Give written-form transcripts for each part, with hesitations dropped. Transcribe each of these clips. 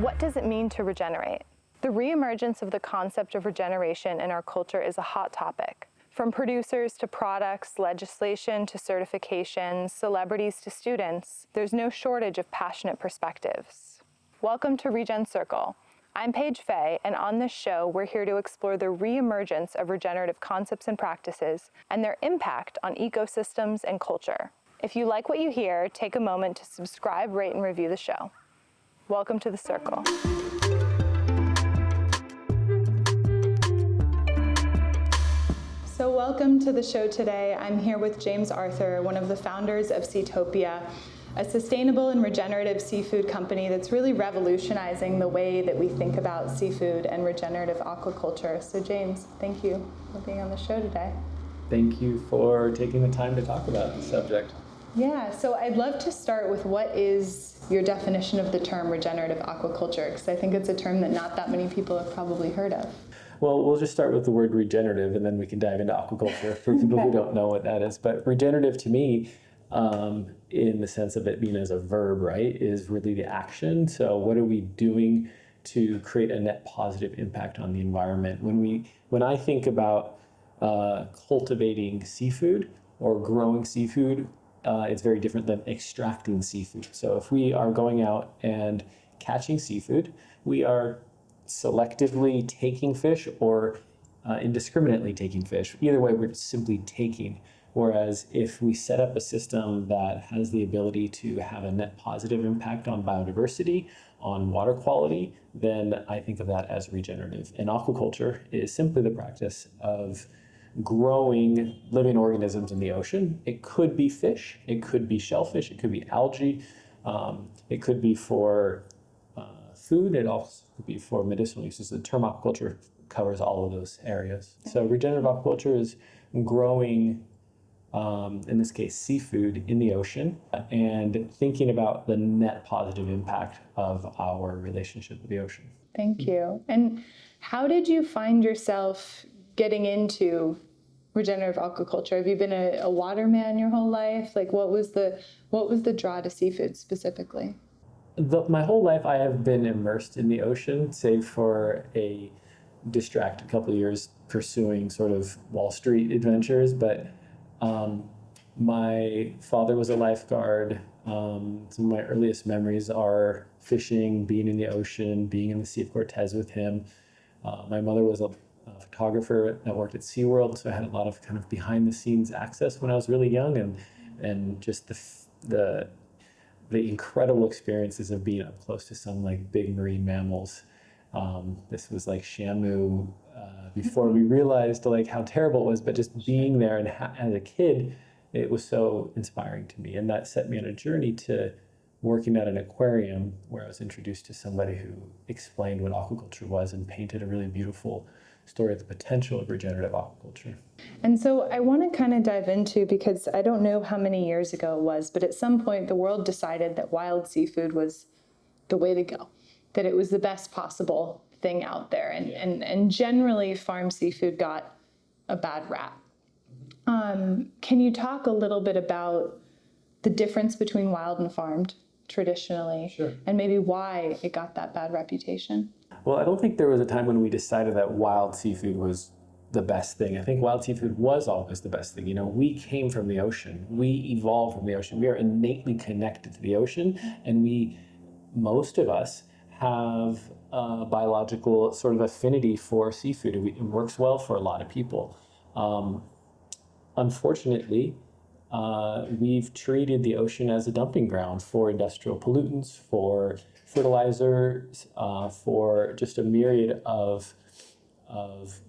What does it mean to regenerate? The reemergence of the concept of regeneration in our culture is a hot topic. From producers to products, legislation to certifications, celebrities to students, there's no shortage of passionate perspectives. Welcome to Regen Circle. I'm Page Faye, and on this show, we're here to explore the reemergence of regenerative concepts and practices and their impact on ecosystems and culture. If you like what you hear, take a moment to subscribe, rate, and review the show. Welcome to the Circle. So welcome to the show today. I'm here with James Arthur, one of the founders of Seatopia, a sustainable and regenerative seafood company that's really revolutionizing the way that we think about seafood and regenerative aquaculture. So James, thank you for being on the show today. Thank you for taking the time to talk about the subject. Yeah, so I'd love to start with what is your definition of the term regenerative aquaculture, because I think it's a term that not that many people have probably heard of. Well, we'll just start with the word regenerative, and then we can dive into aquaculture for people who don't know what that is. But regenerative to me, in the sense of it being as a verb, right, is really the action. So what are we doing to create a net positive impact on the environment? When I think about cultivating seafood or growing seafood, it's very different than extracting seafood. So if we are going out and catching seafood, we are selectively taking fish or indiscriminately taking fish. Either way, we're simply taking. Whereas if we set up a system that has the ability to have a net positive impact on biodiversity, on water quality, then I think of that as regenerative. And aquaculture is simply the practice of growing living organisms in the ocean. It could be fish, it could be shellfish, it could be algae, it could be for food, it also could be for medicinal uses. The term aquaculture covers all of those areas. So regenerative aquaculture is growing, in this case, seafood in the ocean and thinking about the net positive impact of our relationship with the ocean. Thank you. And how did you find yourself getting into regenerative aquaculture? Have you been a waterman your whole life? Like, what was the draw to seafood specifically? My whole life I have been immersed in the ocean, save for a distracted couple of years pursuing sort of Wall Street adventures. But my father was a lifeguard. Some of my earliest memories are fishing, being in the ocean, being in the Sea of Cortez with him. My mother was a photographer that worked at SeaWorld, so I had a lot of kind of behind the scenes access when I was really young, and just the incredible experiences of being up close to some like big marine mammals. This was like Shamu before we realized like how terrible it was, but just being there and as a kid, it was so inspiring to me. And that set me on a journey to working at an aquarium where I was introduced to somebody who explained what aquaculture was and painted a really beautiful story of the potential of regenerative aquaculture. And so I want to kind of dive into, because I don't know how many years ago it was, but at some point the world decided that wild seafood was the way to go, that it was the best possible thing out there. And generally farm seafood got a bad rap. Can you talk a little bit about the difference between wild and farmed traditionally? Sure. And maybe why it got that bad reputation? Well, I don't think there was a time when we decided that wild seafood was the best thing. I think wild seafood was always the best thing. You know, we came from the ocean. We evolved from the ocean. We are innately connected to the ocean, and most of us have a biological sort of affinity for seafood. It works well for a lot of people. Unfortunately, we've treated the ocean as a dumping ground for industrial pollutants, for fertilizers, for just a myriad of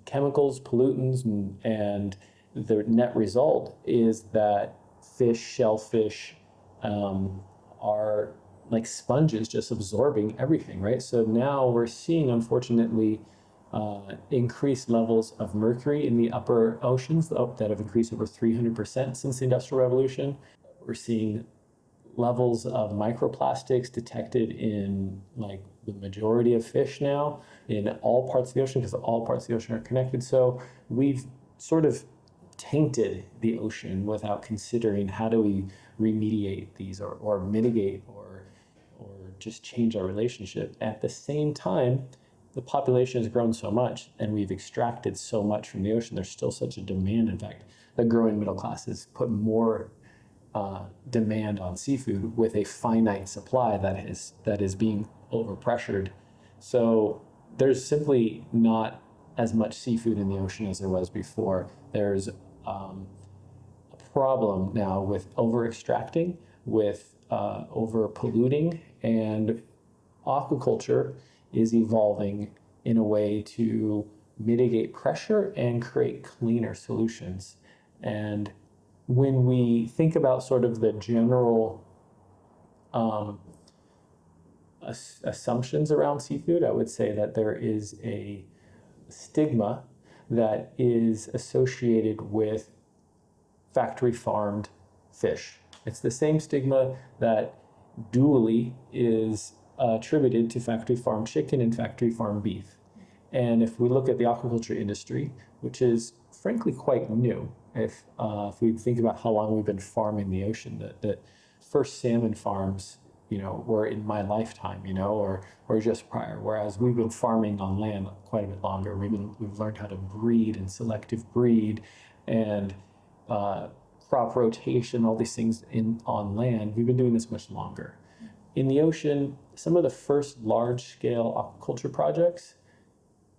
chemicals, pollutants, and the net result is that fish, shellfish, are like sponges just absorbing everything, right? So now we're seeing, unfortunately, increased levels of mercury in the upper oceans that have increased over 300% since the Industrial Revolution. We're seeing levels of microplastics detected in like the majority of fish now in all parts of the ocean, because all parts of the ocean are connected. So we've sort of tainted the ocean without considering how do we remediate these or mitigate or just change our relationship. At the same time, the population has grown so much and we've extracted so much from the ocean. There's still such a demand. In fact, the growing middle classes put more demand on seafood with a finite supply that is being overpressured. So there's simply not as much seafood in the ocean as there was before. There's a problem now with over extracting, with over polluting, and aquaculture is evolving in a way to mitigate pressure and create cleaner solutions. And when we think about sort of the general assumptions around seafood, I would say that there is a stigma that is associated with factory farmed fish. It's the same stigma that dually is attributed to factory farmed chicken and factory farmed beef. And if we look at the aquaculture industry, which is frankly quite new, if we think about how long we've been farming the ocean, the first salmon farms, were in my lifetime, or just prior. Whereas we've been farming on land quite a bit longer. We've learned how to breed and selective breed, and crop rotation, all these things on land. We've been doing this much longer. In the ocean, some of the first large-scale aquaculture projects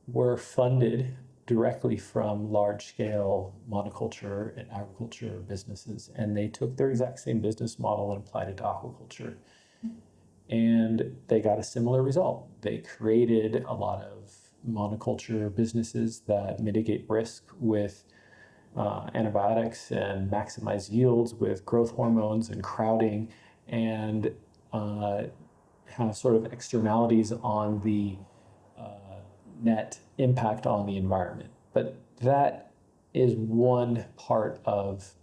were funded directly from large-scale monoculture and agriculture businesses, and they took their exact same business model and applied it to aquaculture. And they got a similar result. They created a lot of monoculture businesses that mitigate risk with antibiotics and maximize yields with growth hormones and crowding, and have sort of externalities on the net impact on the environment. But that is one part of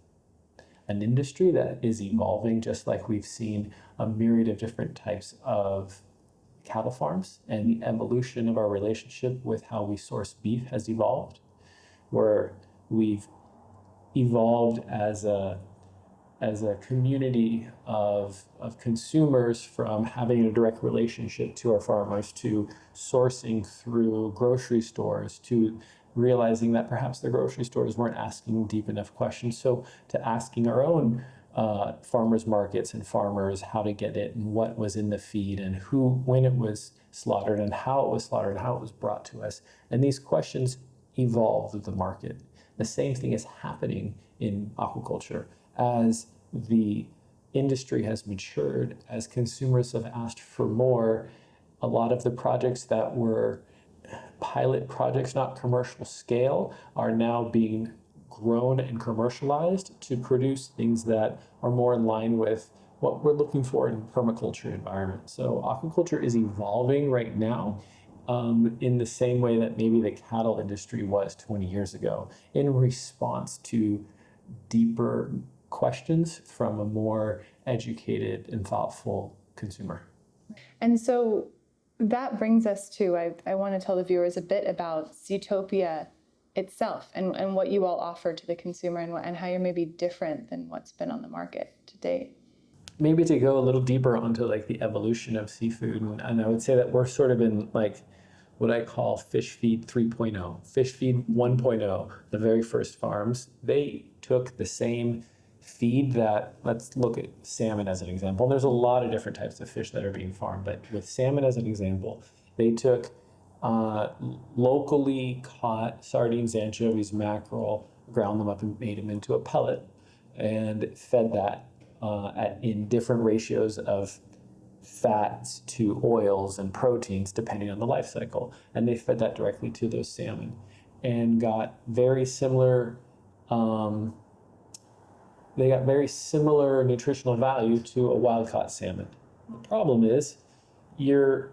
an industry that is evolving, just like we've seen a myriad of different types of cattle farms, and the evolution of our relationship with how we source beef has evolved, where we've evolved as a community of consumers from having a direct relationship to our farmers, to sourcing through grocery stores, to realizing that perhaps the grocery stores weren't asking deep enough questions, so to asking our own farmers markets and farmers how to get it and what was in the feed and when it was slaughtered and how it was slaughtered and how it was brought to us. And these questions evolve with the market. The same thing is happening in aquaculture. As the industry has matured, as consumers have asked for more, a lot of the projects that were pilot projects, not commercial scale, are now being grown and commercialized to produce things that are more in line with what we're looking for in permaculture environment. So aquaculture is evolving right now in the same way that maybe the cattle industry was 20 years ago, in response to deeper questions from a more educated and thoughtful consumer. And so that brings us to, I want to tell the viewers a bit about Seatopia itself and what you all offer to the consumer, and how you're maybe different than what's been on the market to date. Maybe to go a little deeper onto like the evolution of seafood, and I would say that we're sort of in like what I call fish feed 3.0. Fish feed 1.0, the very first farms, they took the same feed that, let's look at salmon as an example. There's a lot of different types of fish that are being farmed, but with salmon as an example, they took locally caught sardines, anchovies, mackerel, ground them up and made them into a pellet, and fed that in different ratios of fats to oils and proteins depending on the life cycle. And they fed that directly to those salmon and got very similar nutritional value to a wild-caught salmon. The problem is you're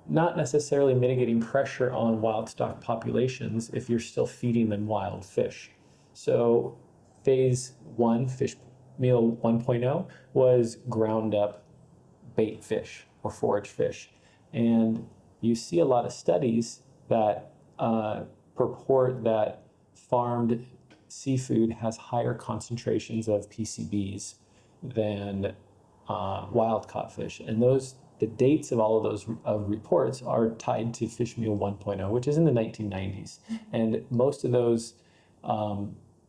not necessarily mitigating pressure on wild stock populations if you're still feeding them wild fish. So phase 1, fish meal 1.0, was ground up bait fish or forage fish. And you see a lot of studies that purport that farmed seafood has higher concentrations of PCBs than wild caught fish. And those the dates of all of those reports are tied to fish meal 1.0, which is in the 1990s. And most of those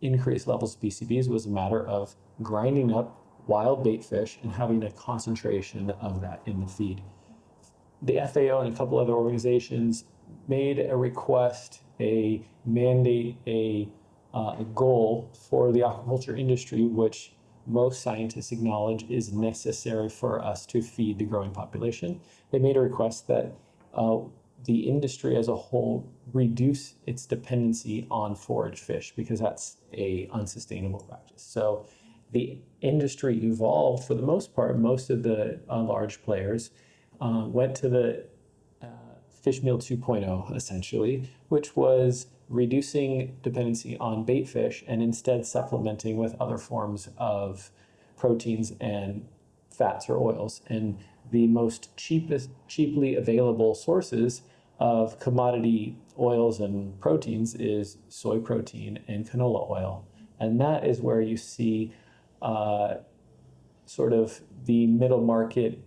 increased levels of PCBs was a matter of grinding up wild bait fish and having a concentration of that in the feed. The FAO and a couple other organizations made a request, a mandate, a goal for the aquaculture industry, which most scientists acknowledge is necessary for us to feed the growing population. They made a request that the industry as a whole reduce its dependency on forage fish, because that's a unsustainable practice. So the industry evolved for the most part. Most of the large players went to the fish meal 2.0 essentially, which was reducing dependency on bait fish and instead supplementing with other forms of proteins and fats or oils. And the most cheaply available sources of commodity oils and proteins is soy protein and canola oil. And that is where you see sort of the middle market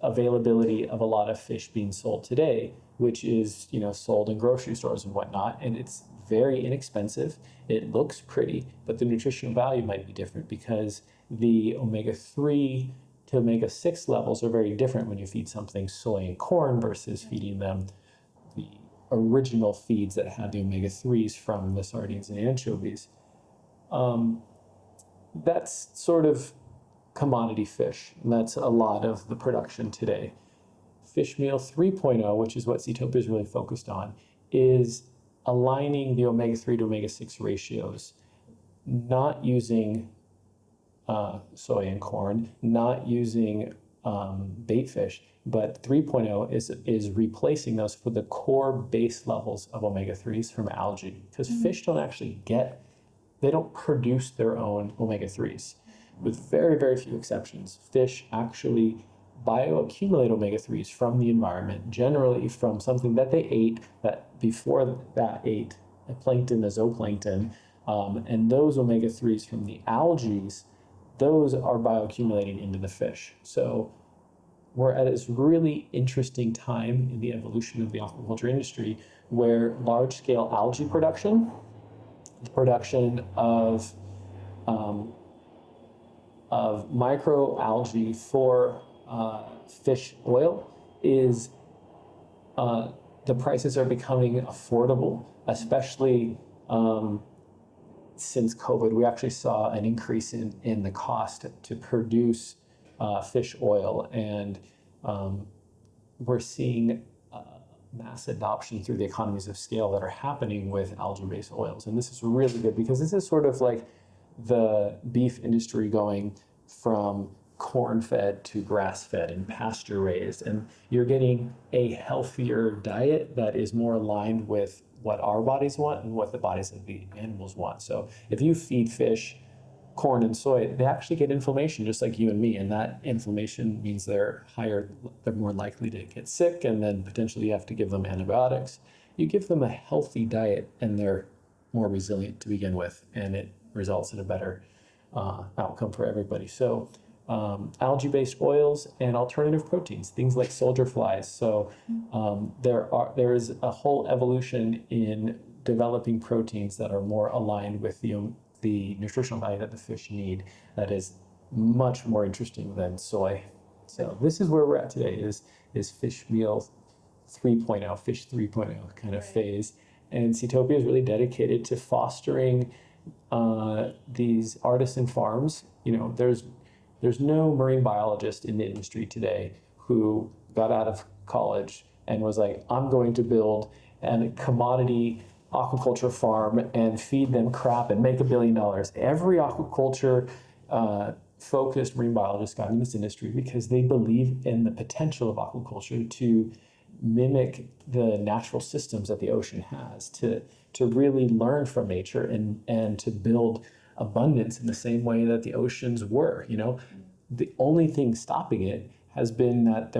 availability of a lot of fish being sold today, which is, sold in grocery stores and whatnot. And it's very inexpensive. It looks pretty, but the nutritional value might be different because the omega-3 to omega-6 levels are very different when you feed something soy and corn versus feeding them the original feeds that had the omega-3s from the sardines and anchovies. That's sort of commodity fish. And that's a lot of the production today. Fish meal 3.0, which is what Seatopia is really focused on, is aligning the omega-3 to omega-6 ratios, not using soy and corn, not using bait fish, but 3.0 is replacing those for the core base levels of omega-3s from algae, because fish don't actually they don't produce their own omega-3s. With very, very few exceptions, fish actually bioaccumulate omega-3s from the environment, generally from something that they ate that before that ate a plankton, a zooplankton, and those omega-3s from the algae, those are bioaccumulating into the fish. So we're at this really interesting time in the evolution of the aquaculture industry where large-scale algae production, the production of microalgae for fish oil is the prices are becoming affordable, especially since COVID. We actually saw an increase in the cost to produce fish oil, and we're seeing mass adoption through the economies of scale that are happening with algae-based oils. And this is really good because this is sort of like the beef industry going from corn-fed to grass-fed and pasture-raised, and you're getting a healthier diet that is more aligned with what our bodies want and what the bodies of the animals want. So if you feed fish corn and soy, they actually get inflammation just like you and me, and that inflammation means they're more likely to get sick, and then potentially you have to give them antibiotics. You give them a healthy diet and they're more resilient to begin with, and it results in a better outcome for everybody. So algae-based oils and alternative proteins, things like soldier flies. So there is a whole evolution in developing proteins that are more aligned with the nutritional value that the fish need, that is much more interesting than soy. So this is where we're at today, is fish meal 3.0, fish 3.0 kind of phase. And Seatopia is really dedicated to fostering these artisan farms. There's no marine biologist in the industry today who got out of college and was like, I'm going to build a commodity aquaculture farm and feed them crap and make $1 billion. Every aquaculture focused marine biologist got in this industry because they believe in the potential of aquaculture to mimic the natural systems that the ocean has, to really learn from nature and to build abundance in the same way that the oceans were. The only thing stopping it has been that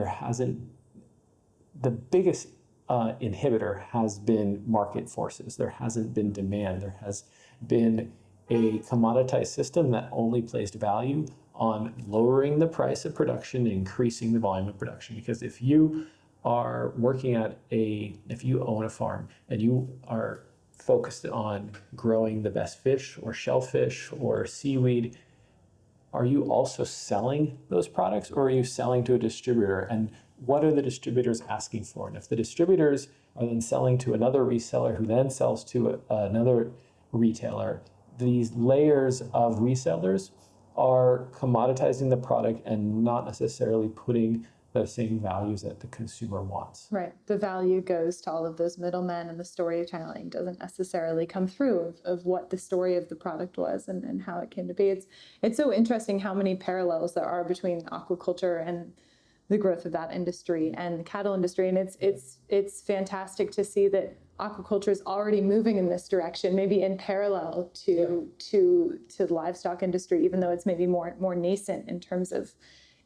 the biggest inhibitor has been market forces. There hasn't been demand. There has been a commoditized system that only placed value on lowering the price of production and increasing the volume of production. Because if you are if you own a farm and you are focused on growing the best fish or shellfish or seaweed, are you also selling those products, or are you selling to a distributor? And what are the distributors asking for? And if the distributors are then selling to another reseller who then sells to another retailer, these layers of resellers are commoditizing the product and not necessarily putting the same values that the consumer wants. Right. The value goes to all of those middlemen, and the storytelling doesn't necessarily come through of what the story of the product was and how it came to be. It's so interesting how many parallels there are between aquaculture and the growth of that industry and the cattle industry. And it's fantastic to see that aquaculture is already moving in this direction, maybe in parallel to the livestock industry, even though it's maybe more nascent in terms of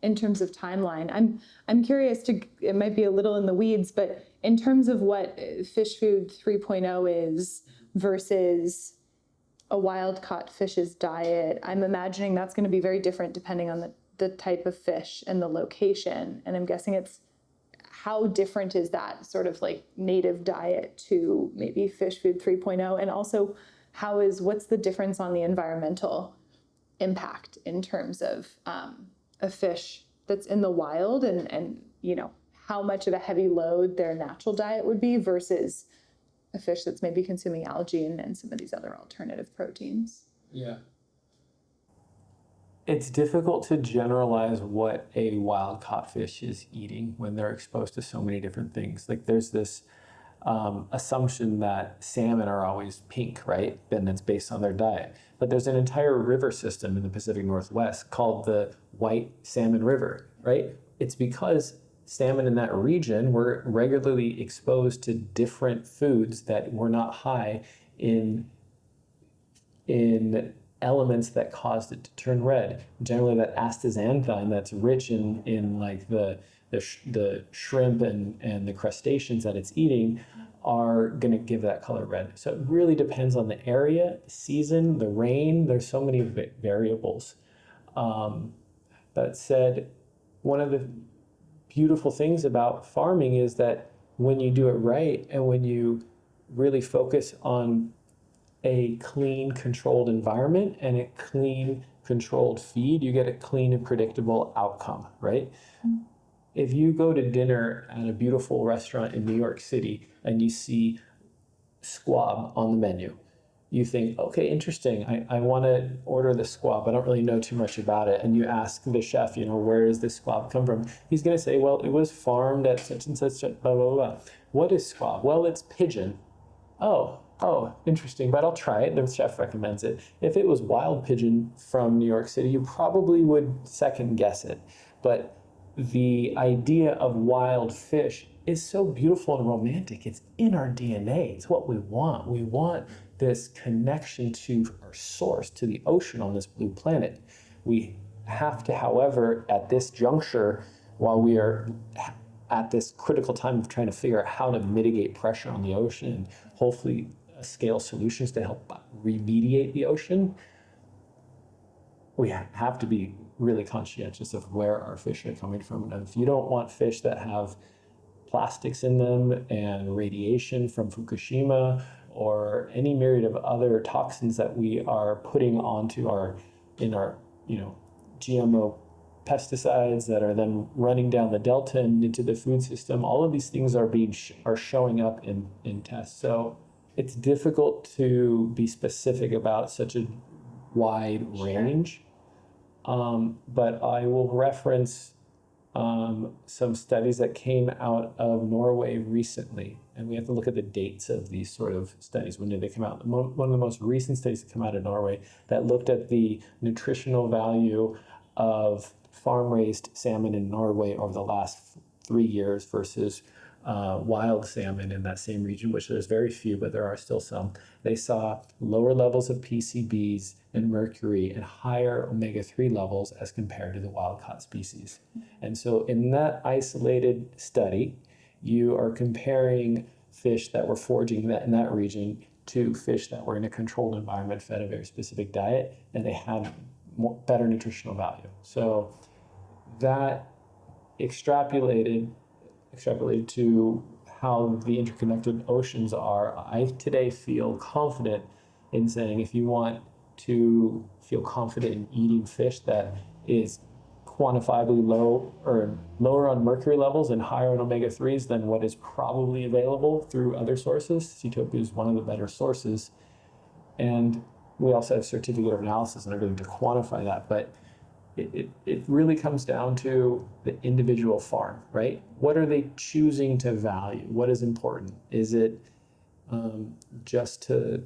timeline. I'm curious it might be a little in the weeds, but in terms of what fish food 3.0 is versus a wild caught fish's diet, I'm imagining that's going to be very different depending on the type of fish and the location. And I'm guessing how different is that sort of like native diet to maybe fish food 3.0? And also what's the difference on the environmental impact in terms of a fish that's in the wild and how much of a heavy load their natural diet would be versus a fish that's maybe consuming algae and some of these other alternative proteins? Yeah. It's difficult to generalize what a wild caught fish is eating when they're exposed to so many different things. Like there's this assumption that salmon are always pink, right? And it's based on their diet. But there's an entire river system in the Pacific Northwest called the White Salmon River, right? It's because salmon in that region were regularly exposed to different foods that were not high in elements that caused it to turn red. Generally, that astaxanthin that's rich in like the shrimp and the crustaceans that it's eating are going to give that color red. So it really depends on the area, the season, the rain. There's so many variables. That said, one of the beautiful things about farming is that when you do it right and when you really focus on a clean, controlled environment and a clean, controlled feed, you get a clean and predictable outcome, right? Mm-hmm. If you go to dinner at a beautiful restaurant in New York City and you see squab on the menu, you think, okay, interesting, I want to order the squab. I don't really know too much about it. And you ask the chef, where does this squab come from? He's going to say, well, it was farmed at such and such, blah, blah, blah. What is squab? Well, it's pigeon. Oh, interesting, but I'll try it. The chef recommends it. If it was wild pigeon from New York City, you probably would second guess it. But the idea of wild fish is so beautiful and romantic. It's in our DNA. It's what we want. We want this connection to our source, to the ocean on this blue planet. We have to, however, at this juncture, while we are at this critical time of trying to figure out how to mitigate pressure on the ocean and hopefully scale solutions to help remediate the ocean, we have to be really conscientious of where our fish are coming from. And if you don't want fish that have plastics in them and radiation from Fukushima or any myriad of other toxins that we are putting onto our GMO pesticides that are then running down the delta and into the food system, all of these things are showing up in tests. So it's difficult to be specific about such a wide range. But I will reference some studies that came out of Norway recently, and we have to look at the dates of these sort of studies. When did they come out? One of the most recent studies that come out of Norway that looked at the nutritional value of farm-raised salmon in Norway over the last 3 years versus wild salmon in that same region, which there's very few, but there are still some. They saw lower levels of PCBs and mercury and higher omega-3 levels as compared to the wild-caught species. And so in that isolated study, you are comparing fish that were foraging in that region to fish that were in a controlled environment fed a very specific diet, and they had better nutritional value. So that extrapolated to how the interconnected oceans are, I today feel confident in saying if you want to feel confident in eating fish that is quantifiably low or lower on mercury levels and higher on omega-3s than what is probably available through other sources. Seatopia is one of the better sources. And we also have certificate of analysis and everything to quantify that. But it really comes down to the individual farm, right? What are they choosing to value? What is important? Is it just to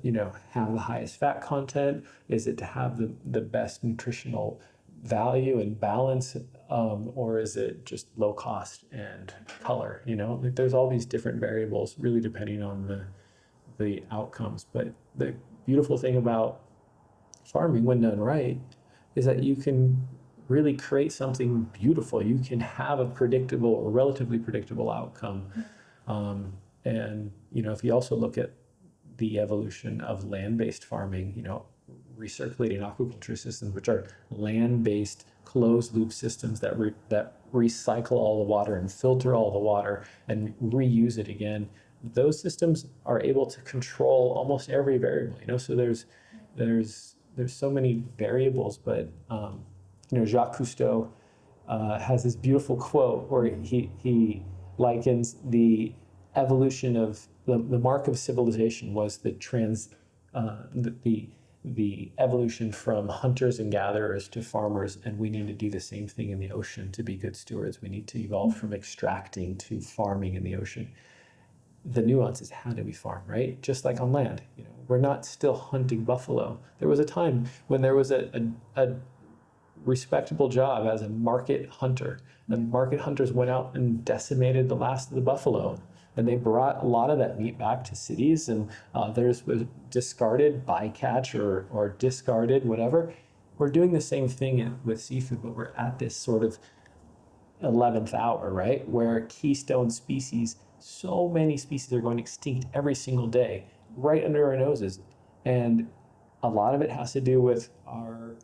have the highest fat content? Is it to have the best nutritional value and balance, or is it just low cost and color? Like there's all these different variables, really depending on the outcomes. But the beautiful thing about farming, when done right, is that you can really create something beautiful. You can have a predictable or relatively predictable outcome. And if you also look at the evolution of land-based farming, recirculating aquaculture systems, which are land-based closed-loop systems that recycle all the water and filter all the water and reuse it again. Those systems are able to control almost every variable. So there's so many variables, but Jacques Cousteau has this beautiful quote where he likens the evolution of the mark of civilization was the evolution from hunters and gatherers to farmers, and we need to do the same thing in the ocean to be good stewards. We need to evolve from extracting to farming in the ocean. The nuance is, how do we farm, right? Just like on land, we're not still hunting buffalo. There was a time when there was a respectable job as a market hunter, and market hunters went out and decimated the last of the buffalo, and they brought a lot of that meat back to cities, and others was discarded, bycatch or discarded, whatever. We're doing the same thing with seafood, but we're at this sort of 11th hour, right? Where keystone species, so many species are going extinct every single day, right under our noses. And a lot of it has to do with our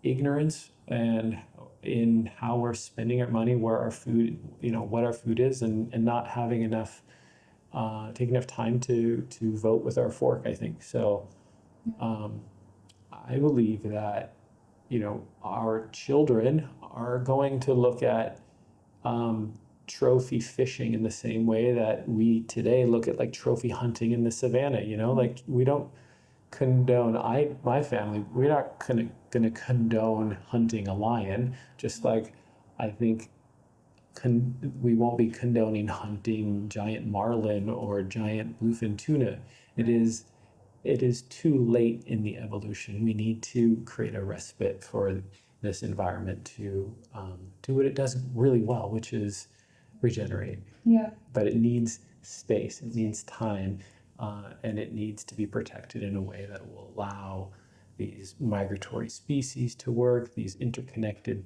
ignorance and in how we're spending our money, where our food, what our food is, and not having enough, take enough time to vote with our fork, I think. So I believe that, our children are going to look at trophy fishing in the same way that we today look at like trophy hunting in the savannah. Like we don't condone, my family, we're not gonna condone hunting a lion, just like I think we won't be condoning hunting giant marlin or giant bluefin tuna. It is too late in the evolution. We need to create a respite for this environment to do what it does really well, which is regenerate. Yeah. But it needs space, it needs time, and it needs to be protected in a way that will allow these migratory species to work, these interconnected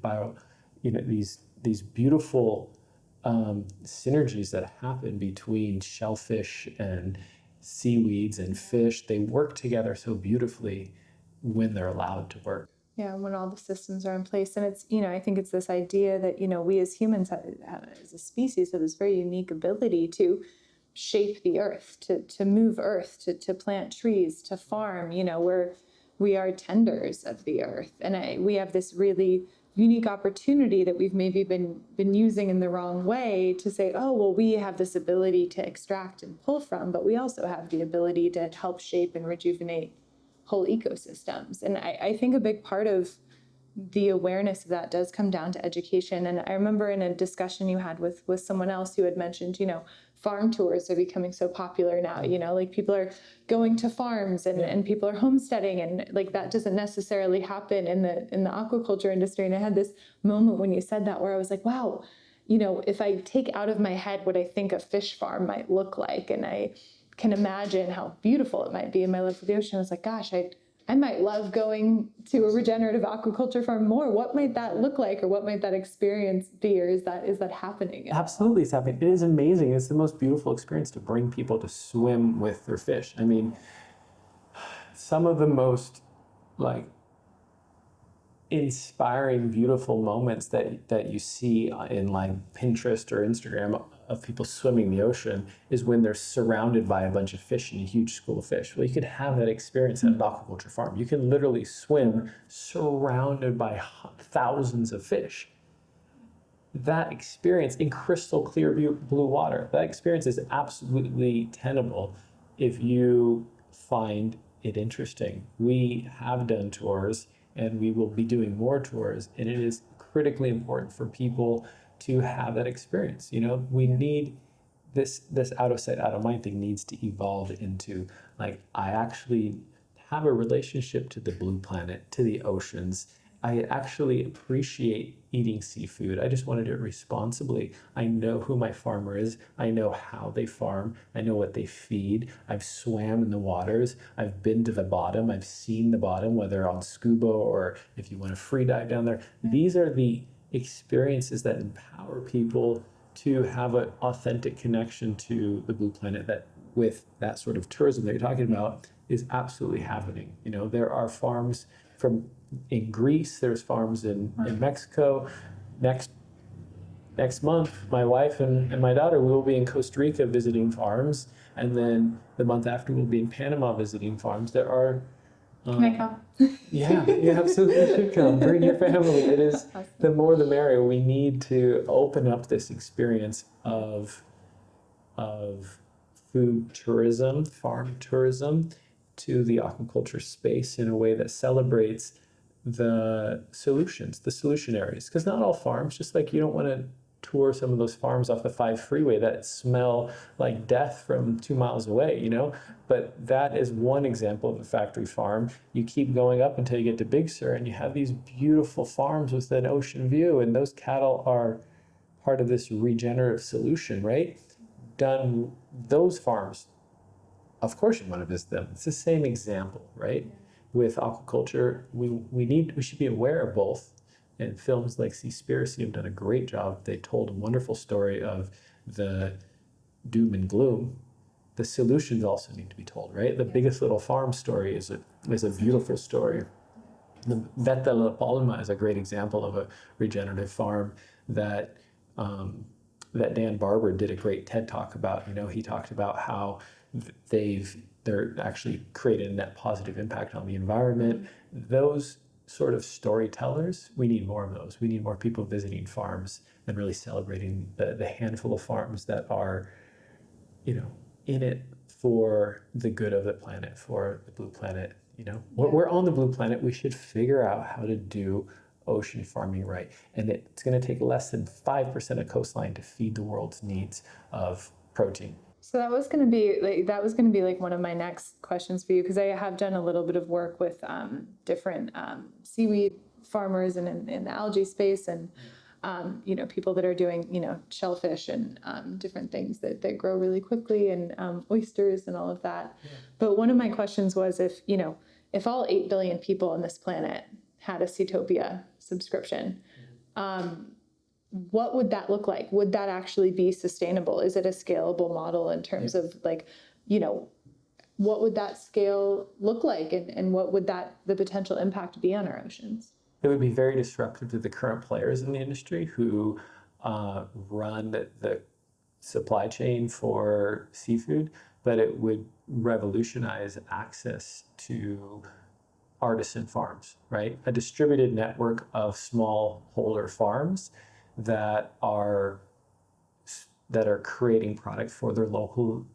these beautiful synergies that happen between shellfish and seaweeds and fish. They work together so beautifully when they're allowed to work. Yeah, when all the systems are in place. And it's, I think it's this idea that, we as humans as a species have this very unique ability to shape the earth, to move earth, to plant trees, to farm. We are tenders of the earth. And we have this really unique opportunity that we've maybe been using in the wrong way to say, oh, well, we have this ability to extract and pull from, but we also have the ability to help shape and rejuvenate whole ecosystems. And I think a big part of the awareness of that does come down to education. And I remember in a discussion you had with someone else who had mentioned, farm tours are becoming so popular now, like people are going to farms and people are homesteading, and like that doesn't necessarily happen in the aquaculture industry. And I had this moment when you said that where I was like, wow, if I take out of my head what I think a fish farm might look like, and I can imagine how beautiful it might be in my love for the ocean, I was like, gosh, I might love going to a regenerative aquaculture farm more. What might that look like, or what might that experience be, or is that happening? Absolutely, it's happening. It is amazing. It's the most beautiful experience to bring people to swim with their fish. I mean, some of the most inspiring, beautiful moments that you see in like Pinterest or Instagram of people swimming the ocean is when they're surrounded by a bunch of fish in a huge school of fish. Well, you could have that experience at an aquaculture farm. You can literally swim surrounded by thousands of fish. That experience in crystal clear blue water, that experience is absolutely tenable if you find it interesting. We have done tours and we will be doing more tours, and it is critically important for people to have that experience. You know, we need this out of sight, out of mind thing needs to evolve into like, I actually have a relationship to the blue planet, to the oceans. I actually appreciate eating seafood. I just want to do it responsibly. I know who my farmer is. I know how they farm. I know what they feed. I've swam in the waters. I've been to the bottom. I've seen the bottom, whether on scuba or if you want to free dive down there. These are the experiences that empower people to have an authentic connection to the blue planet that with that sort of tourism that you're talking about is absolutely happening. You know, there are farms in Greece, there's farms in Mexico. Next month, my wife and my daughter will be in Costa Rica visiting farms, and then the month after we'll be in Panama visiting farms. There are Can I come? yeah, you absolutely should come. Bring your family. It is the more the merrier. We need to open up this experience of food tourism, farm tourism, to the aquaculture space in a way that celebrates the solutions, the solution areas. Because not all farms, just like you don't want to tour some of those farms off the 5 freeway that smell like death from 2 miles away, you know? But that is one example of a factory farm. You keep going up until you get to Big Sur and you have these beautiful farms with an ocean view, and those cattle are part of this regenerative solution, right? Done those farms, of course you want to visit them. It's the same example, right? With aquaculture, we should be aware of both. And films like Seaspiracy have done a great job. They told a wonderful story of the doom and gloom. The solutions also need to be told, right? The Biggest Little Farm story is a beautiful story. The Vetta La Palma is a great example of a regenerative farm that that Dan Barber did a great TED Talk about. You know, he talked about how they're actually created a net positive impact on the environment. Those sort of storytellers, we need more of those. We need more people visiting farms and really celebrating the handful of farms that are, you know, in it for the good of the planet, for the blue planet. You know, we're on the blue planet. We should figure out how to do ocean farming right. And it's going to take less than 5% of coastline to feed the world's needs of protein. So that was going to be like one of my next questions for you, because I have done a little bit of work with different seaweed farmers and in the algae space, and you know, people that are doing, you know, shellfish and different things that grow really quickly, and oysters and all of that. Yeah. But one of my questions was, if all 8 billion people on this planet had a Seatopia subscription, what would that look like? Would that actually be sustainable? Is it a scalable model in terms of, like, you know, what would that scale look like, and what would the potential impact be on our oceans? It would be very disruptive to the current players in the industry who run the supply chain for seafood, but it would revolutionize access to artisan farms, right? A distributed network of smallholder farms that are creating product for their local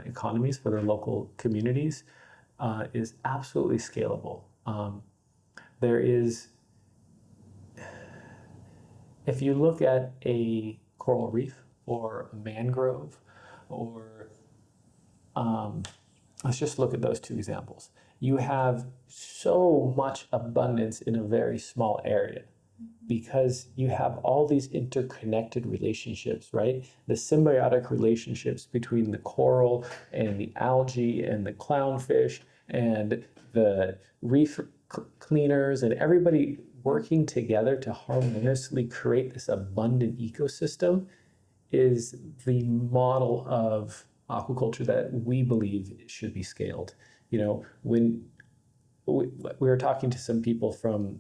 economies, for their local communities, is absolutely scalable. There is, if you look at a coral reef or a mangrove, or let's just look at those two examples. You have so much abundance in a very small area because you have all these interconnected relationships, right? The symbiotic relationships between the coral and the algae and the clownfish and the reef cleaners and everybody working together to harmoniously create this abundant ecosystem is the model of aquaculture that we believe should be scaled. You know, when we were talking to some people from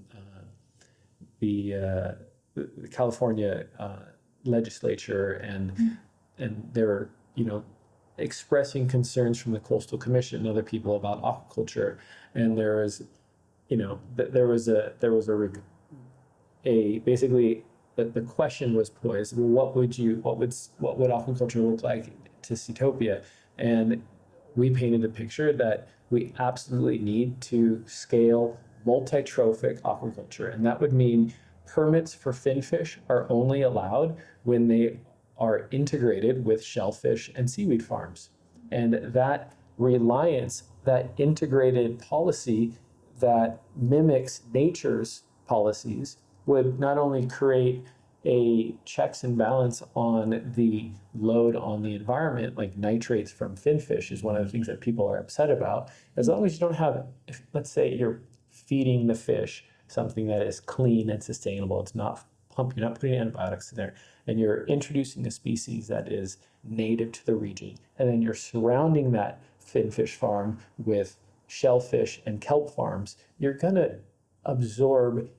the California legislature, and they're expressing concerns from the Coastal Commission and other people about aquaculture, and there was basically the question was posed, well, what would aquaculture look like to Seatopia? And we painted a picture that we absolutely need to scale multi-trophic aquaculture, and that would mean permits for finfish are only allowed when they are integrated with shellfish and seaweed farms. And that reliance, that integrated policy that mimics nature's policies, would not only create a checks and balance on the load on the environment, like nitrates from finfish is one of the things that people are upset about. As long as you don't have, let's say you're feeding the fish something that is clean and sustainable, it's not pumping, you're not putting antibiotics in there, and you're introducing a species that is native to the region, and then you're surrounding that finfish farm with shellfish and kelp farms, you're gonna absorb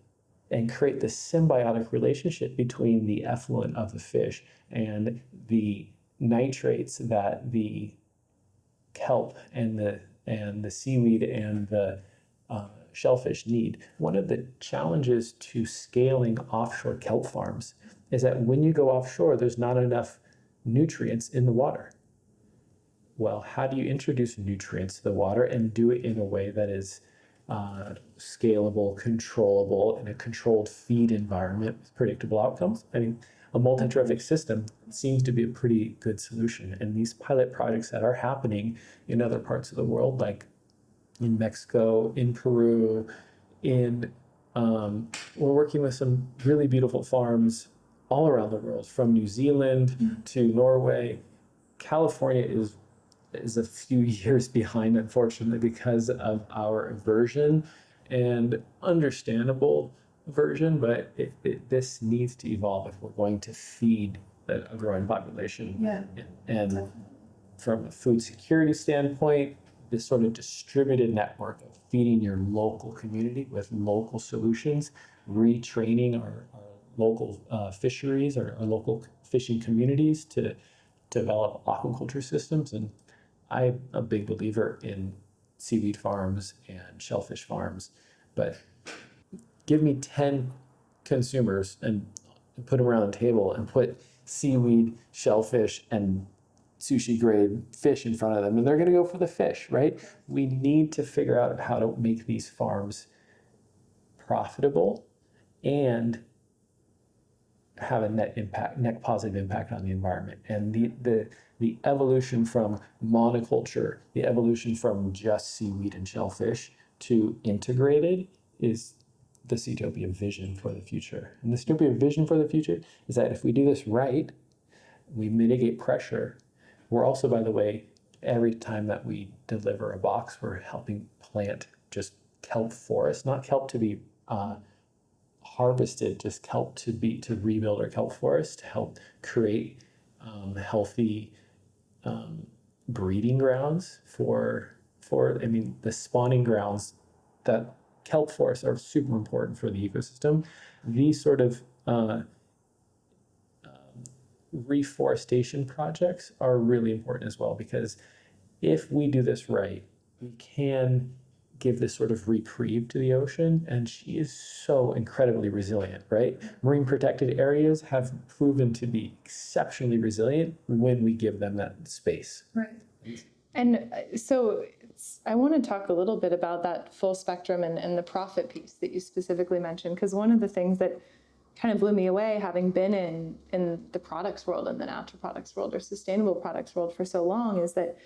and create this symbiotic relationship between the effluent of the fish and the nitrates that the kelp and the seaweed and the shellfish need. One of the challenges to scaling offshore kelp farms is that when you go offshore, there's not enough nutrients in the water. Well, how do you introduce nutrients to the water and do it in a way that is scalable, controllable, in a controlled feed environment with predictable outcomes? I mean, a multi-trophic system seems to be a pretty good solution. And these pilot projects that are happening in other parts of the world, like in Mexico, in Peru, we're working with some really beautiful farms all around the world, from New Zealand to Norway. California is a few years behind, unfortunately, because of our aversion, and understandable aversion, but this needs to evolve if we're going to feed a growing population. Yeah. And from a food security standpoint, this sort of distributed network of feeding your local community with local solutions, retraining our local fisheries, our local fishing communities to develop aquaculture systems. And I'm a big believer in seaweed farms and shellfish farms, but give me 10 consumers and put them around the table and put seaweed, shellfish, and sushi grade fish in front of them, and they're going to go for the fish, right? We need to figure out how to make these farms profitable and have a net positive impact on the environment. And the evolution from monoculture, the evolution from just seaweed and shellfish to integrated is the Seatopia vision for the future. And the Seatopia vision for the future is that if we do this right, we mitigate pressure. We're also, by the way, every time that we deliver a box, we're helping plant just kelp forest, not kelp to be harvested, just kelp to rebuild our kelp forest, to help create healthy breeding grounds for the spawning grounds. That kelp forests are super important for the ecosystem. These sort of reforestation projects are really important as well, because if we do this right, we can give this sort of reprieve to the ocean, and she is so incredibly resilient, right? Marine protected areas have proven to be exceptionally resilient when we give them that space. Right. And so I want to talk a little bit about that full spectrum and the profit piece that you specifically mentioned, because one of the things that kind of blew me away, having been in the products world and the natural products world or sustainable products world for so long, is that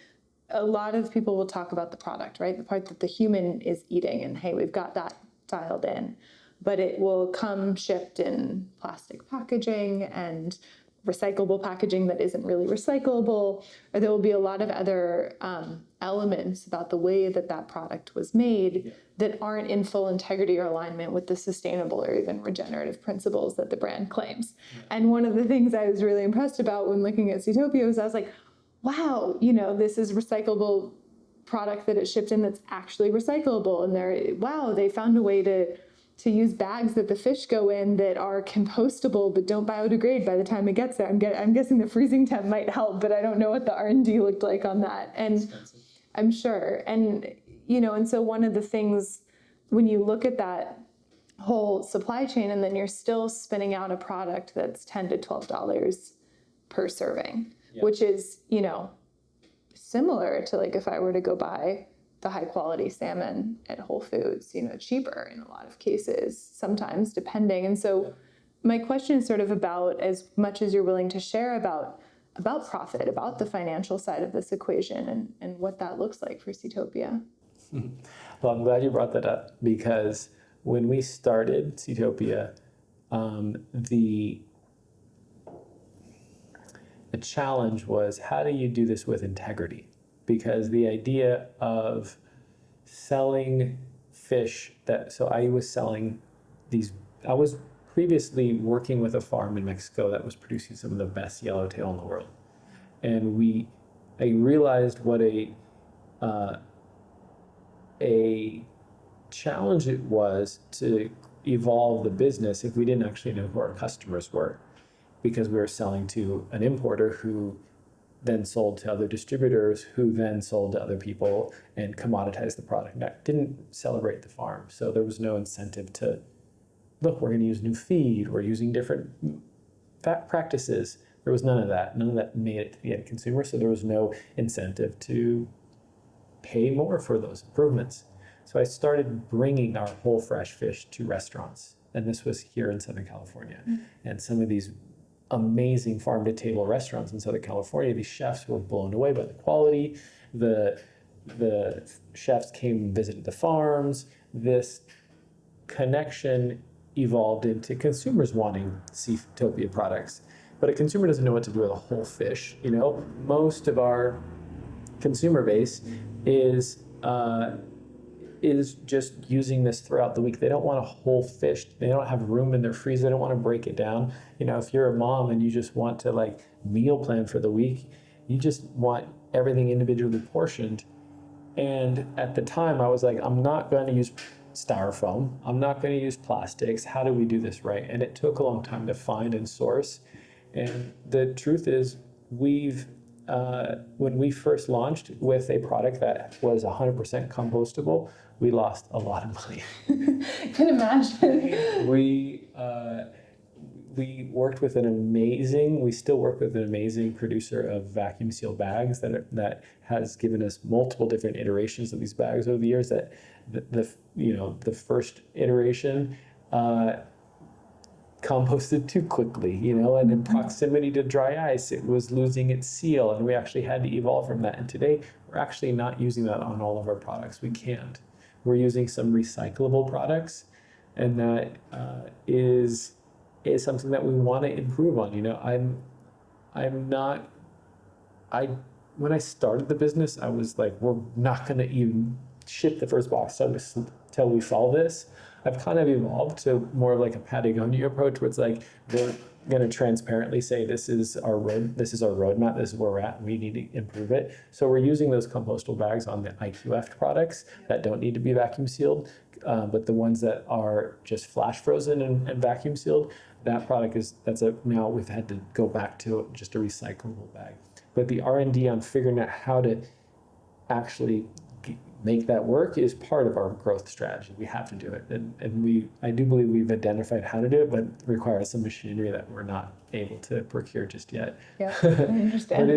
a lot of people will talk about the product, right? The part that the human is eating, and hey, we've got that dialed in, but it will come shipped in plastic packaging and recyclable packaging that isn't really recyclable, or there will be a lot of other elements about the way that that product was made that aren't in full integrity or alignment with the sustainable or even regenerative principles that the brand claims. And one of the things I was really impressed about when looking at Seatopia was I was like, wow, this is recyclable product that it shipped in that's actually recyclable. And they found a way to to use bags that the fish go in that are compostable but don't biodegrade by the time it gets there. I'm guessing the freezing temp might help, but I don't know what the R&D looked like on that. And I'm sure. And, and so one of the things when you look at that whole supply chain, and then you're still spinning out a product that's $10 to $12 per serving, which is, similar to like if I were to go buy the high quality salmon at Whole Foods, cheaper in a lot of cases, sometimes depending. And so my question is sort of about, as much as you're willing to share about profit, about the financial side of this equation and what that looks like for Seatopia. Well, I'm glad you brought that up, because when we started Seatopia, the challenge was, how do you do this with integrity? Because the idea of selling fish so I was previously working with a farm in Mexico that was producing some of the best yellowtail in the world. And I realized what a challenge it was to evolve the business if we didn't actually know who our customers were, because we were selling to an importer who then sold to other distributors, who then sold to other people and commoditized the product. That didn't celebrate the farm. So there was no incentive to, look, we're going to use new feed, we're using different practices. There was none of that. None of that made it to the end consumer. So there was no incentive to pay more for those improvements. So I started bringing our whole fresh fish to restaurants. And this was here in Southern California. And some of these amazing farm-to-table restaurants in Southern California, these chefs were blown away by the quality. The chefs came and visited the farms. This connection evolved into consumers wanting Seatopia products. But a consumer doesn't know what to do with a whole fish. Most of our consumer base is just using this throughout the week. They don't want a whole fish. They don't have room in their freezer. They don't want to break it down. If you're a mom and you just want to meal plan for the week, you just want everything individually portioned. And at the time I was like, I'm not going to use styrofoam. I'm not going to use plastics. How do we do this right? And it took a long time to find and source. And the truth is, when we first launched with a product that was 100% compostable, we lost a lot of money. Can imagine. We still work with an amazing producer of vacuum sealed bags that has given us multiple different iterations of these bags over the years. That the first iteration composted too quickly, and in proximity to dry ice, it was losing its seal, and we actually had to evolve from that. And today, we're actually not using that on all of our products. We can't. We're using some recyclable products, and that is something that we want to improve on. When I started the business, I was like, we're not going to even ship the first box until we solve this. I've kind of evolved to more of like a Patagonia approach, where it's like, we're going to transparently say, this is our roadmap, this is where we're at, and we need to improve it. So we're using those compostable bags on the IQF products that don't need to be vacuum sealed, but the ones that are just flash frozen and vacuum sealed, that product now we've had to go back to just a recyclable bag. But the R&D on figuring out how to actually make that work is part of our growth strategy. We have to do it, and I do believe we've identified how to do it, but it requires some machinery that we're not able to procure just yet. Yeah, I understand. But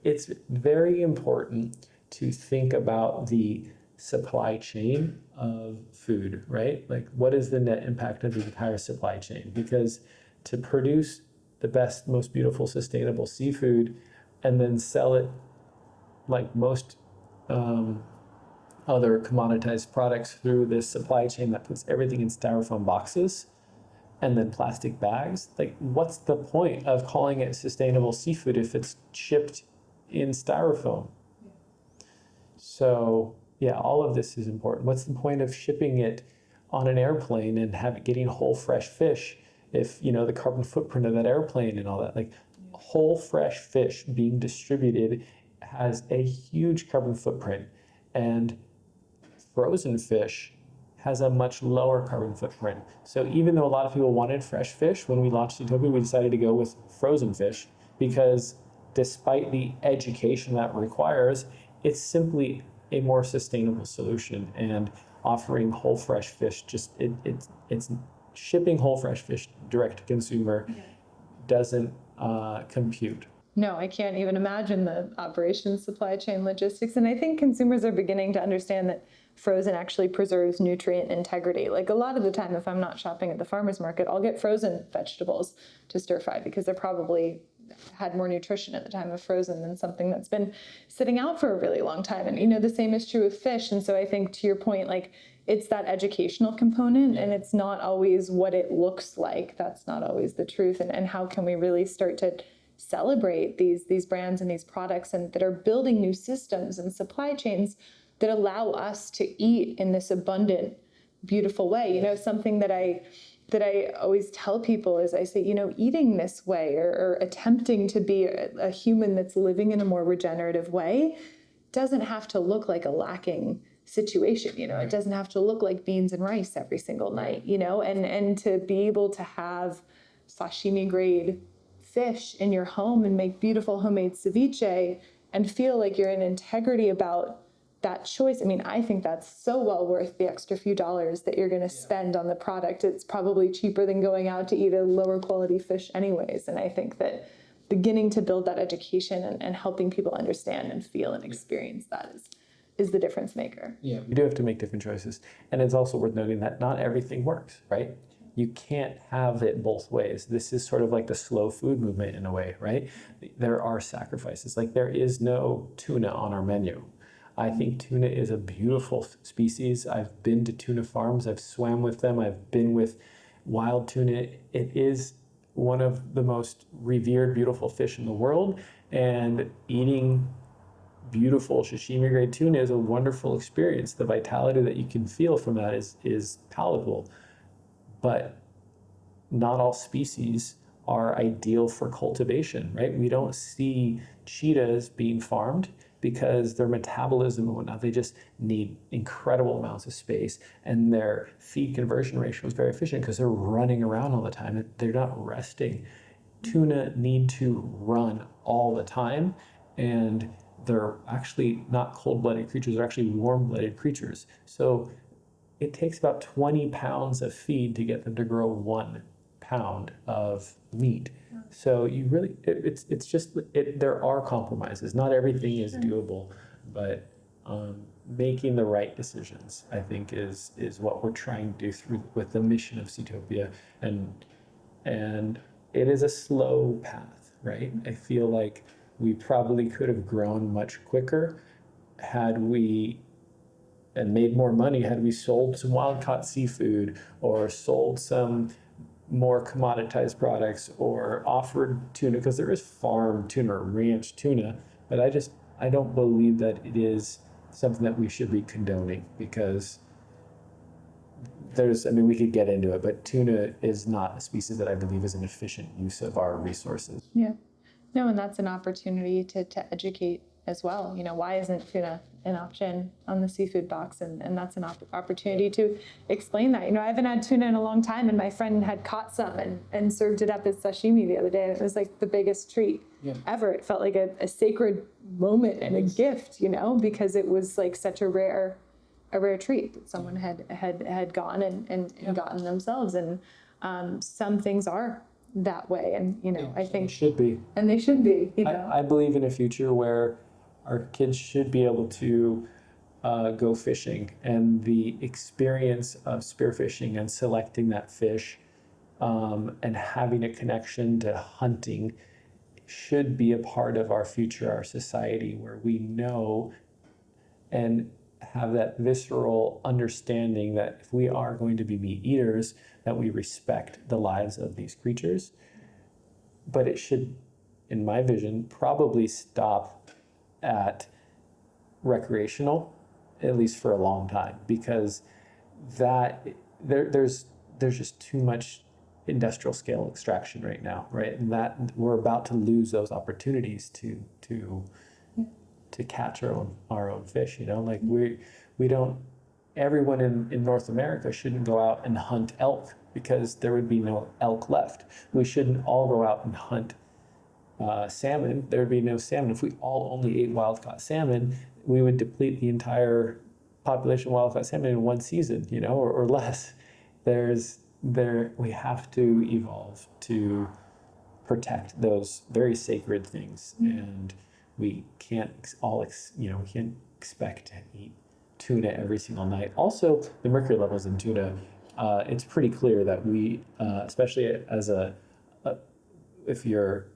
it's very important to think about the supply chain of food, right? Like, what is the net impact of the entire supply chain? Because to produce the best, most beautiful, sustainable seafood and then sell it like most other commoditized products through this supply chain that puts everything in styrofoam boxes and then plastic bags, like, what's the point of calling it sustainable seafood if it's shipped in styrofoam? Yeah. So yeah, all of this is important. What's the point of shipping it on an airplane and getting whole fresh fish if the carbon footprint of that airplane and all that? Like, whole fresh fish being distributed has a huge carbon footprint, and frozen fish has a much lower carbon footprint. So even though a lot of people wanted fresh fish, when we launched Seatopia, we decided to go with frozen fish because despite the education that requires, it's simply a more sustainable solution. And offering whole fresh fish, it's shipping whole fresh fish direct to consumer doesn't compute. No, I can't even imagine the operations, supply chain, logistics. And I think consumers are beginning to understand that frozen actually preserves nutrient integrity. Like a lot of the time, if I'm not shopping at the farmer's market, I'll get frozen vegetables to stir fry because they're probably had more nutrition at the time of frozen than something that's been sitting out for a really long time. And, you know, the same is true of fish. And so I think to your point, like it's that educational component and it's not always what it looks like. That's not always the truth. And how can we really start to celebrate these brands and these products and that are building new systems and supply chains that allow us to eat in this abundant, beautiful way. You know, something that I always tell people is I say, you know, eating this way or attempting to be a human that's living in a more regenerative way doesn't have to look like a lacking situation. You know, it doesn't have to look like beans and rice every single night, you know, and to be able to have sashimi grade fish in your home and make beautiful homemade ceviche and feel like you're in integrity about that choice. I mean, I think that's so well worth the extra few dollars that you're going to spend on the product. It's probably cheaper than going out to eat a lower quality fish anyways. And I think that beginning to build that education and helping people understand and feel and experience that is the difference maker. Yeah, we do have to make different choices. And it's also worth noting that not everything works, right? You can't have it both ways. This is sort of like the slow food movement in a way, right? There are sacrifices. Like there is no tuna on our menu. I think tuna is a beautiful species. I've been to tuna farms. I've swam with them. I've been with wild tuna. It is one of the most revered, beautiful fish in the world. And eating beautiful sashimi grade tuna is a wonderful experience. The vitality that you can feel from that is palatable. But not all species are ideal for cultivation, right? We don't see cheetahs being farmed because their metabolism and whatnot, they just need incredible amounts of space, and their feed conversion ratio is very efficient because they're running around all the time. They're not resting. Tuna need to run all the time, and they're actually not cold-blooded creatures, they're actually warm-blooded creatures. So it takes about 20 pounds of feed to get them to grow 1 pound of meat. So you really, it's just, there are compromises. Not everything is doable, but making the right decisions, I think, is what we're trying to do with the mission of Seatopia. And it is a slow path, right? I feel like we probably could have grown much quicker had we and made more money had we sold some wild-caught seafood or sold some more commoditized products or offered tuna, because there is farm tuna, ranch tuna, but I don't believe that it is something that we should be condoning, because we could get into it, but tuna is not a species that I believe is an efficient use of our resources. Yeah. No, and that's an opportunity to educate as well. You know, why isn't tuna an option on the seafood box? And that's an opportunity to explain that. You know, I haven't had tuna in a long time, and my friend had caught some and served it up as sashimi the other day. And it was like the biggest treat ever. It felt like a sacred moment and a gift, you know, because it was like such a rare treat that someone had gone and gotten themselves. And some things are that way, and you know, I think they should be. And they should be. You know, I believe in a future where our kids should be able to go fishing, and the experience of spearfishing and selecting that fish and having a connection to hunting should be a part of our future, our society, where we know and have that visceral understanding that if we are going to be meat eaters, that we respect the lives of these creatures. But it should, in my vision, probably stop at recreational, at least for a long time, because that there's just too much industrial scale extraction right now, right? And that we're about to lose those opportunities to catch our own fish, you know, like we don't everyone in North America shouldn't go out and hunt elk because there would be no elk left. We shouldn't all go out and hunt salmon. There would be no salmon. If we all only ate wild-caught salmon, we would deplete the entire population of wild-caught salmon in one season, you know, or less. We have to evolve to protect those very sacred things, and we can't we can't expect to eat tuna every single night. Also, the mercury levels in tuna, it's pretty clear that we, especially as if you're,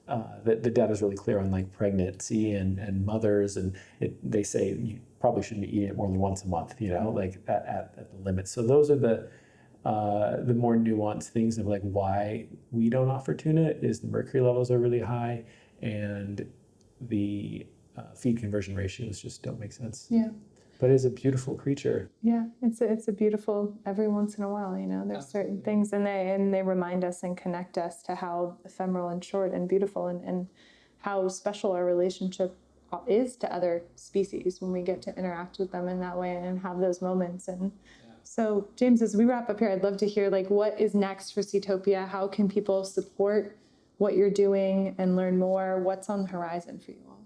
the data is really clear on like pregnancy and mothers, and they say you probably shouldn't be eating it more than once a month, you know, like at the limit. So those are the more nuanced things of like why we don't offer tuna is the mercury levels are really high, and the feed conversion ratios just don't make sense. Yeah. But it's a beautiful creature. Yeah, it's a beautiful, every once in a while, you know, there's certain things, and they remind us and connect us to how ephemeral and short and beautiful and how special our relationship is to other species when we get to interact with them in that way and have those moments. And so, James, as we wrap up here, I'd love to hear like what is next for Seatopia? How can people support what you're doing and learn more? What's on the horizon for you all?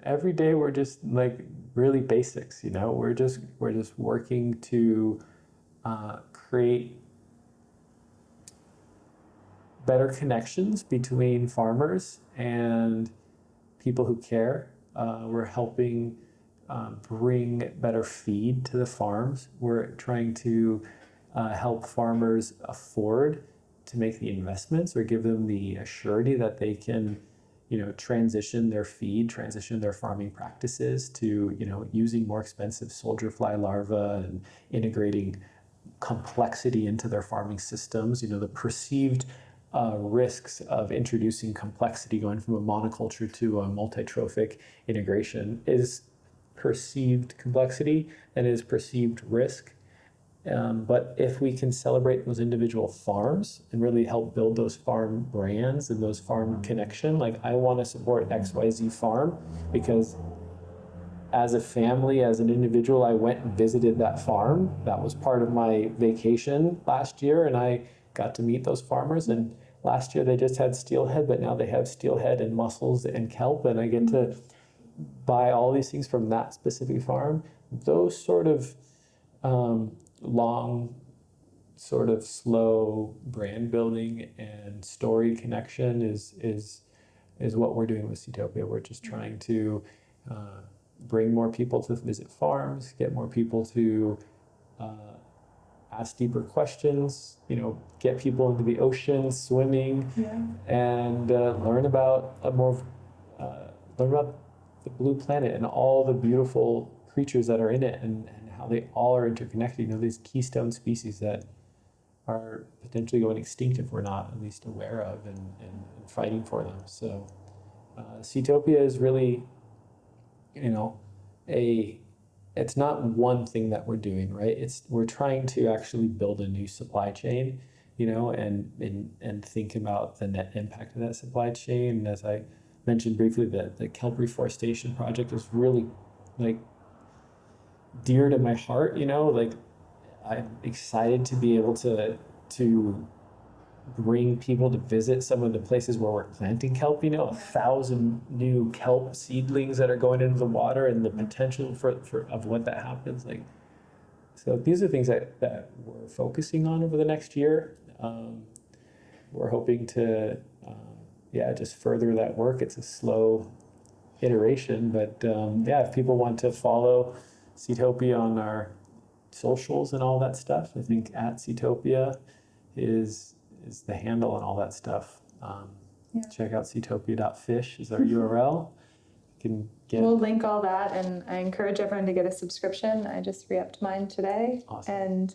Every day we're just like really basics, you know. We're just working to create better connections between farmers and people who care. We're helping bring better feed to the farms. We're trying to help farmers afford to make the investments or give them the surety that they can, you know, transition their feed, transition their farming practices to, you know, using more expensive soldier fly larvae and integrating complexity into their farming systems. You know, the perceived risks of introducing complexity going from a monoculture to a multi-trophic integration is perceived complexity and is perceived risk. But if we can celebrate those individual farms and really help build those farm brands and those farm connection, like I want to support XYZ farm because as a family, as an individual, I went and visited that farm. That was part of my vacation last year, and I got to meet those farmers. And last year they just had steelhead, but now they have steelhead and mussels and kelp, and I get to buy all these things from that specific farm. Those sort of long, sort of slow brand building and story connection is what we're doing with Seatopia. We're just trying to bring more people to visit farms, get more people to ask deeper questions, you know, get people into the ocean, swimming, and learn about the blue planet and all the beautiful creatures that are in it and how they all are interconnected. You know, these keystone species that are potentially going extinct if we're not at least aware of and fighting for them. So Seatopia is really, you know, it's not one thing that we're doing, right? We're trying to actually build a new supply chain, you know, and think about the net impact of that supply chain. And as I mentioned briefly, the kelp reforestation project is really like dear to my heart, you know, like I'm excited to be able to bring people to visit some of the places where we're planting kelp, you know, 1,000 new kelp seedlings that are going into the water and the potential for of what that happens. Like, so these are things that we're focusing on over the next year. We're hoping to, just further that work. It's a slow iteration, but if people want to follow Seatopia on our socials and all that stuff, I think at Seatopia is the handle and all that stuff. Check out seatopia.fish is our URL. We'll link all that, and I encourage everyone to get a subscription. I just re-upped mine today. Awesome. And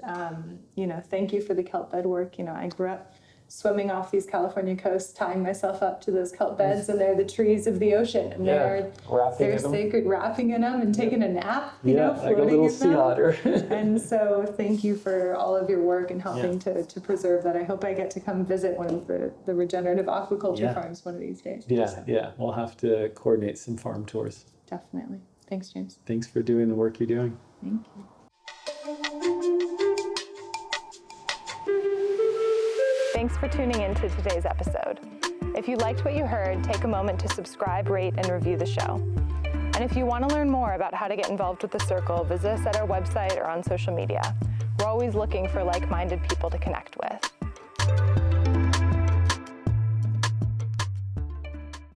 you know, thank you for the kelp bed work. You know, I grew up swimming off these California coasts, tying myself up to those kelp beds, and they're the trees of the ocean, and they're sacred, wrapping in them and taking a nap, you know, floating like a little in sea them. otter. And so thank you for all of your work and helping to preserve that. I hope I get to come visit one of the regenerative aquaculture farms one of these days. We'll have to coordinate some farm tours. Definitely. Thanks, James. Thanks for doing the work you're doing. Thank you. Thanks for tuning in to today's episode. If you liked what you heard, take a moment to subscribe, rate, and review the show. And if you want to learn more about how to get involved with the Circle, visit us at our website or on social media. We're always looking for like-minded people to connect with.